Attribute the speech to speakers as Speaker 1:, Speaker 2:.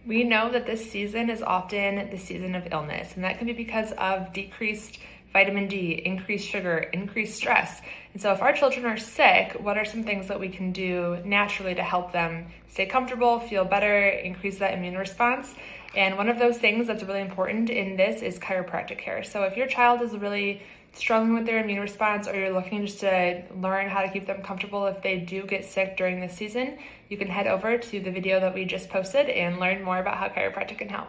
Speaker 1: We know that this season is often the season of illness, and that can be because of decreased vitamin D, increased sugar, increased stress. And so if our children are sick, what are some things that we can do naturally to help them stay comfortable, feel better, increase that immune response? And one of those things that's really important in this is chiropractic care. So if your child is really struggling with their immune response, or you're looking just to learn how to keep them comfortable if they do get sick during this season, you can head over to the video that we just posted and learn more about how chiropractic can help.